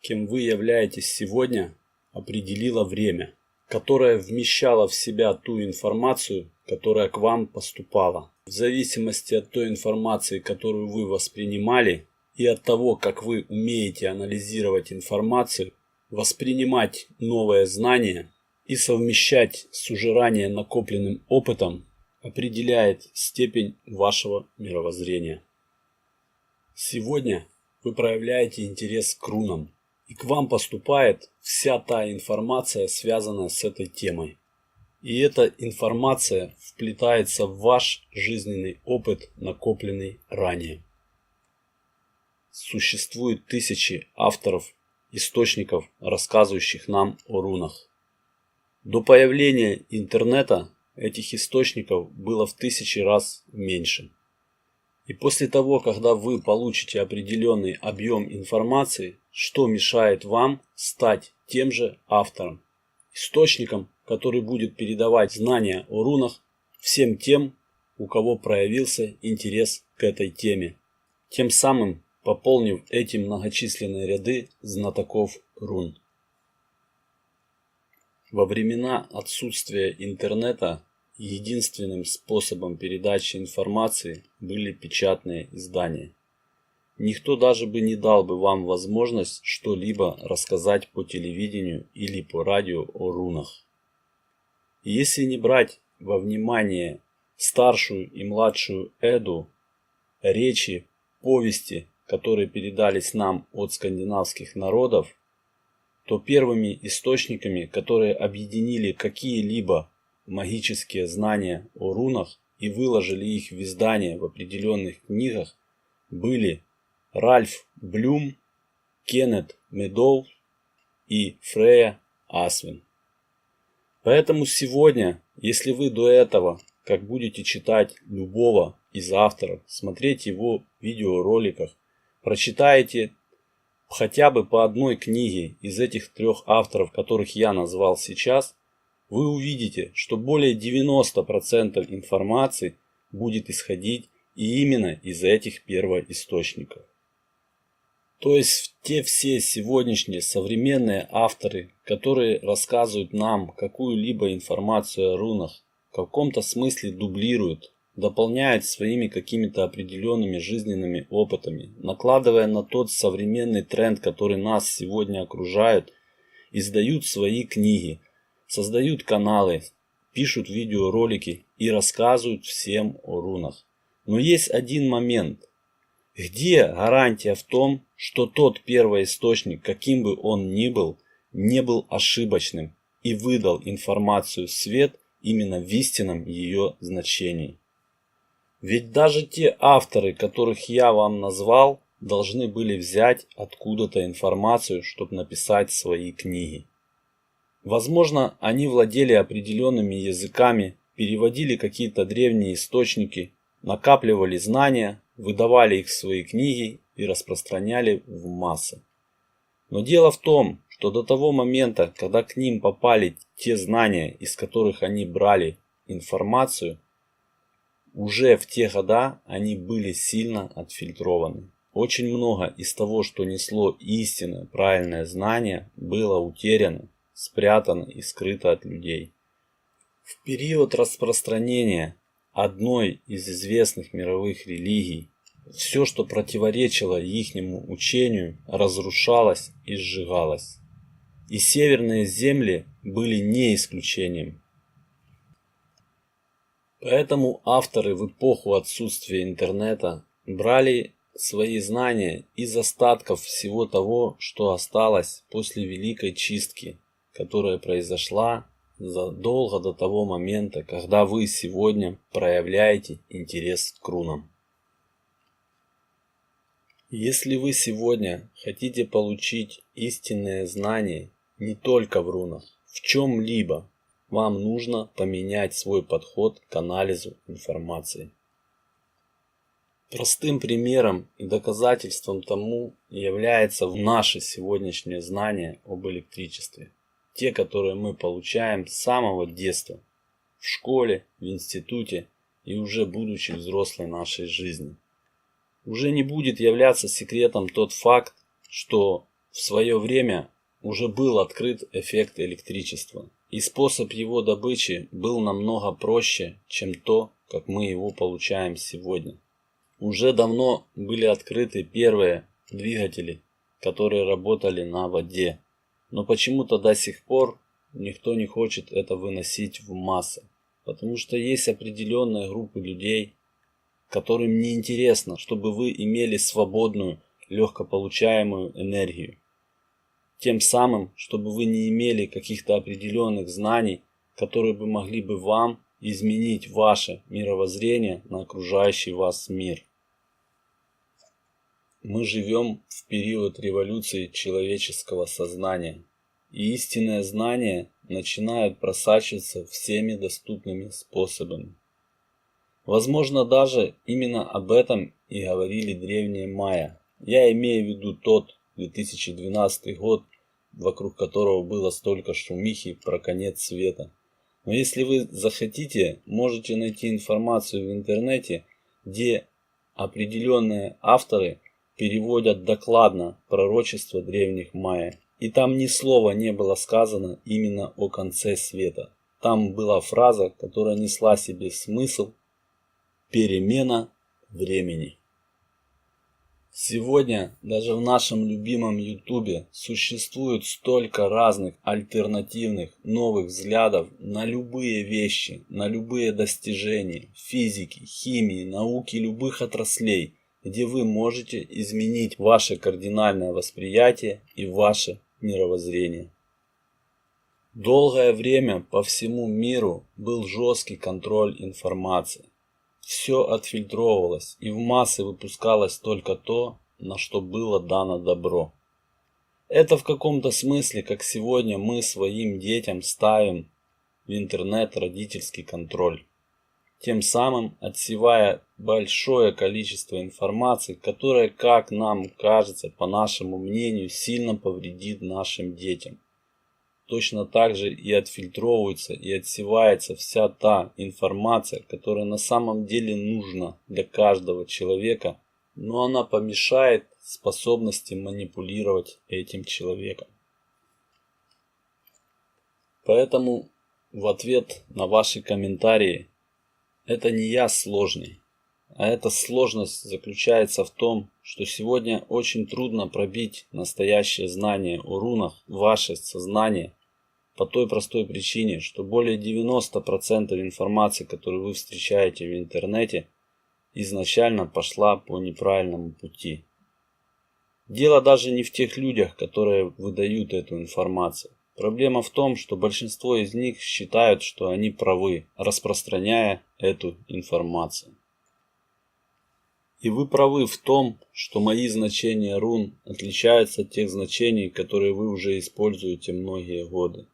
кем вы являетесь сегодня, определило время, которое вмещало в себя ту информацию, которая к вам поступала. В зависимости от той информации, которую вы воспринимали, и от того, как вы умеете анализировать информацию, воспринимать новые знания и совмещать с уже ранее накопленным опытом, определяет степень вашего мировоззрения. Сегодня вы проявляете интерес к рунам, и к вам поступает вся та информация, связанная с этой темой. И эта информация вплетается в ваш жизненный опыт, накопленный ранее. Существует тысячи авторов, источников, рассказывающих нам о рунах. До появления интернета этих источников было в 1000 раз меньше. И после того, когда вы получите определенный объем информации, что мешает вам стать тем же автором, источником, который будет передавать знания о рунах всем тем, у кого проявился интерес к этой теме, тем самым пополнив эти многочисленные ряды знатоков рун. Во времена отсутствия интернета единственным способом передачи информации были печатные издания. Никто даже бы не дал бы вам возможность что-либо рассказать по телевидению или по радио о рунах. И если не брать во внимание старшую и младшую Эду, речи, повести, которые передались нам от скандинавских народов, то первыми источниками, которые объединили какие-либо магические знания о рунах и выложили их в издания в определенных книгах, были Ральф Блюм, Кеннет Медоуз и Фрея Асвин. Поэтому сегодня, если вы до этого, как будете читать любого из авторов, смотреть его видеороликах, прочитаете хотя бы по одной книге из этих 3 авторов, которых я назвал сейчас, вы увидите, что более 90% информации будет исходить именно из этих первоисточников. То есть те все сегодняшние современные авторы, которые рассказывают нам какую-либо информацию о рунах, в каком-то смысле дублируют, дополняют своими какими-то определенными жизненными опытами, накладывая на тот современный тренд, который нас сегодня окружает, издают свои книги, создают каналы, пишут видеоролики и рассказывают всем о рунах. Но есть один момент. Где гарантия в том, что тот первоисточник, каким бы он ни был, не был ошибочным и выдал информацию в свет именно в истинном ее значении? Ведь даже те авторы, которых я вам назвал, должны были взять откуда-то информацию, чтобы написать свои книги. Возможно, они владели определенными языками, переводили какие-то древние источники, накапливали знания, выдавали их в свои книги и распространяли в массы. Но дело в том, что до того момента, когда к ним попали те знания, из которых они брали информацию, уже в те года они были сильно отфильтрованы. Очень много из того, что несло истинное, правильное знание, было утеряно, спрятано и скрыто от людей. В период распространения одной из известных мировых религий, все, что противоречило ихнему учению, разрушалось и сжигалось. И северные земли были не исключением. Поэтому авторы в эпоху отсутствия интернета брали свои знания из остатков всего того, что осталось после Великой Чистки, которая произошла задолго до того момента, когда вы сегодня проявляете интерес к рунам. Если вы сегодня хотите получить истинное знание не только в рунах, в чем-либо, вам нужно поменять свой подход к анализу информации. Простым примером и доказательством тому является наше сегодняшнее знание об электричестве. Те, которые мы получаем с самого детства, в школе, в институте и уже будучи взрослой нашей жизни. Уже не будет являться секретом тот факт, что в свое время уже был открыт эффект электричества, и способ его добычи был намного проще, чем то, как мы его получаем сегодня. Уже давно были открыты первые двигатели, которые работали на воде, но почему-то до сих пор никто не хочет это выносить в массы, потому что есть определенные группы людей, которым не интересно, чтобы вы имели свободную, легкополучаемую энергию. Тем самым, чтобы вы не имели каких-то определенных знаний, которые бы могли бы вам изменить ваше мировоззрение на окружающий вас мир. Мы живем в период революции человеческого сознания, и истинные знания начинают просачиваться всеми доступными способами. Возможно, даже именно об этом и говорили древние майя. Я имею в виду тот 2012 год, вокруг которого было столько шумихи про конец света. Но если вы захотите, можете найти информацию в интернете, где определенные авторы переводят докладно пророчество древних майя. И там ни слова не было сказано именно о конце света. Там была фраза, которая несла в себе смысл «перемена времени». Сегодня даже в нашем любимом Ютубе существует столько разных альтернативных новых взглядов на любые вещи, на любые достижения физики, химии, науки любых отраслей, где вы можете изменить ваше кардинальное восприятие и ваше мировоззрение. Долгое время по всему миру был жесткий контроль информации. Все отфильтровывалось, и в массы выпускалось только то, на что было дано добро. Это в каком-то смысле, как сегодня мы своим детям ставим в интернет родительский контроль, тем самым отсевая большое количество информации, которая, как нам кажется, по нашему мнению, сильно повредит нашим детям. Точно так же и отфильтровывается и отсевается вся та информация, которая на самом деле нужна для каждого человека, но она помешает способности манипулировать этим человеком. Поэтому в ответ на ваши комментарии: это не я сложный, а эта сложность заключается в том, что сегодня очень трудно пробить настоящее знание о рунах в ваше сознание, по той простой причине, что более 90% информации, которую вы встречаете в интернете, изначально пошла по неправильному пути. Дело даже не в тех людях, которые выдают эту информацию. Проблема в том, что большинство из них считают, что они правы, распространяя эту информацию. И вы правы в том, что мои значения рун отличаются от тех значений, которые вы уже используете многие годы.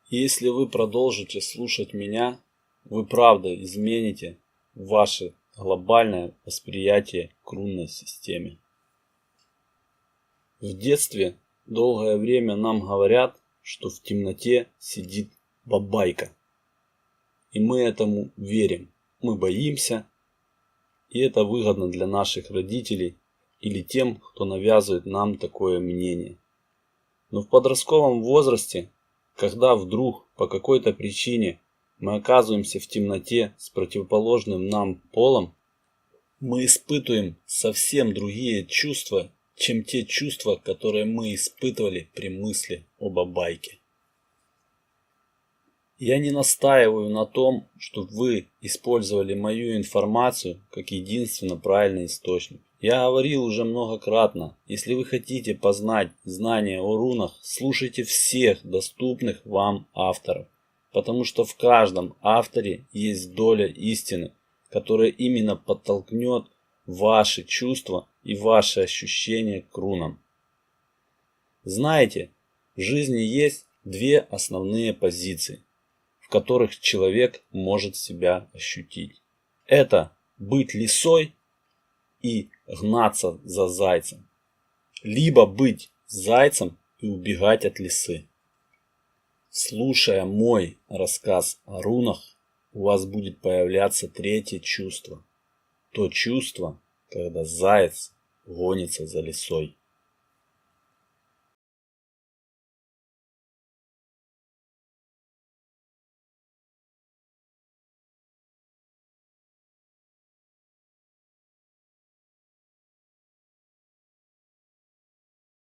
И если вы продолжите слушать меня, вы правда измените ваше глобальное восприятие к рунной системе. В детстве долгое время нам говорят, что в темноте сидит бабайка. И мы этому верим. Мы боимся, и это выгодно для наших родителей или тем, кто навязывает нам такое мнение. Но в подростковом возрасте, когда вдруг по какой-то причине мы оказываемся в темноте с противоположным нам полом, мы испытываем совсем другие чувства, чем те чувства, которые мы испытывали при мысли о бабайке. Я не настаиваю на том, чтобы вы использовали мою информацию как единственно правильный источник. Я говорил уже многократно, если вы хотите познать знания о рунах, слушайте всех доступных вам авторов, потому что в каждом авторе есть доля истины, которая именно подтолкнет ваши чувства и ваши ощущения к рунам. Знаете, в жизни есть две основные позиции, в которых человек может себя ощутить. Это быть лисой и гнаться за зайцем, либо быть зайцем и убегать от лисы. Слушая мой рассказ о рунах, у вас будет появляться третье чувство. То чувство, когда заяц гонится за лисой.